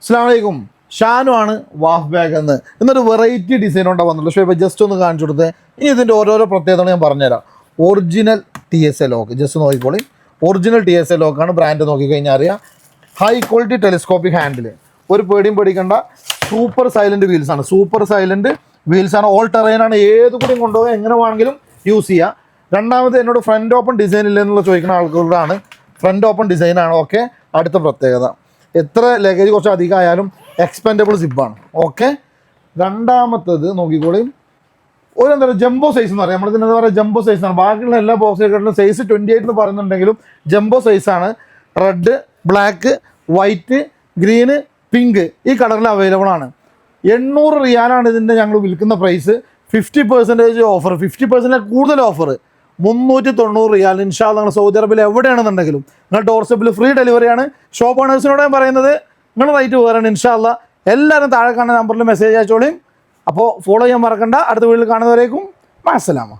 അസ്സലാമു അലൈക്കും. ഷാനു ആണ് വാഫ് ബാഗ് എന്ന്. ഇന്നൊരു വെറൈറ്റി ഡിസൈൻ കൊണ്ടാണ് വന്നുള്ളൂ. പക്ഷേ ഇപ്പോൾ ജസ്റ്റ് ഒന്ന് കാണിച്ചു കൊടുത്തേ. ഇനി ഇതിൻ്റെ ഓരോരോ പ്രത്യേകതകൾ ഞാൻ പറഞ്ഞുതരാം. ഒറിജിനൽ TSA ലോക്ക്, ജസ്റ്റ് നോക്കിക്കോളി. ഒറിജിനൽ TSA ലോക്കാണ്. ബ്രാൻഡ് നോക്കിക്കഴിഞ്ഞാൽ അറിയാം. ഹൈ ക്വാളിറ്റി ടെലിസ്കോപ്പിക് ഹാൻഡിൽ, ഒരു പേടിയും പേടിക്കേണ്ട. സൂപ്പർ സൈലൻറ്റ് വീൽസാണ്. സൂപ്പർ സൈലൻറ്റ് വീൽസാണ്. ഓൾ ടെറൈനാണ്. ഏത് കൂടിയും കൊണ്ടുപോകാൻ എങ്ങനെ വേണമെങ്കിലും യൂസ് ചെയ്യുക. രണ്ടാമത് എന്നോട് ഫ്രണ്ട് ഓപ്പൺ ഡിസൈൻ ഇല്ല എന്നുള്ള ചോദിക്കുന്ന ആൾക്കാരാണ്. ഫ്രണ്ട് ഓപ്പൺ ഡിസൈനാണ്. ഓക്കെ. അടുത്ത പ്രത്യേകത, എത്ര ലഗേജ് കുറച്ച് അധികം ആയാലും എക്സ്പെൻഡബിൾ സിപ്പാണ്. ഓക്കെ. രണ്ടാമത്തത് നോക്കിക്കോളി, ഒരു എന്താ പറയുക, ജംബോ സൈസ് എന്ന് പറയാം. നമ്മളിതിന് എന്താ പറയുക, ജംബോ സൈസാണ്. ബാക്കിയുള്ള എല്ലാ ബോക്സിനെക്കാട്ടിലും സൈസ് 28 എന്ന് പറയുന്നുണ്ടെങ്കിലും ജംബോ സൈസാണ്. Red, black, white, green, pink ഈ കളറിൽ അവൈലബിൾ ആണ്. 800 റിയാലാണ് ഇതിൻ്റെ ഞങ്ങൾ വിൽക്കുന്ന പ്രൈസ്. 50% ഓഫർ, 50% കൂടുതൽ ഓഫർ 390 റിയാൽ. ഇൻഷാ അല്ലാഹ് നിങ്ങൾ സൗദി അറേബ്യയിൽ എവിടെയാണെന്നുണ്ടെങ്കിലും നിങ്ങൾ ഡോർ സ്റ്റെപ്പിൽ ഫ്രീ ഡെലിവറിയാണ്. ഷോപ്പ് ഓണേഴ്സിനോട് ഞാൻ പറയുന്നത് നിങ്ങൾ റേറ്റ് വേറെയാണ്. ഇൻഷാ അല്ലാഹ് എല്ലാവരും താഴെ കാണുന്ന നമ്പറിൽ മെസ്സേജ് അയച്ചോളിയും. അപ്പോൾ ഫോളോ ചെയ്യാൻ മറക്കണ്ട. അടുത്ത വീഡിയോയിൽ കാണുന്നവരേക്കും അസ്സലാമു.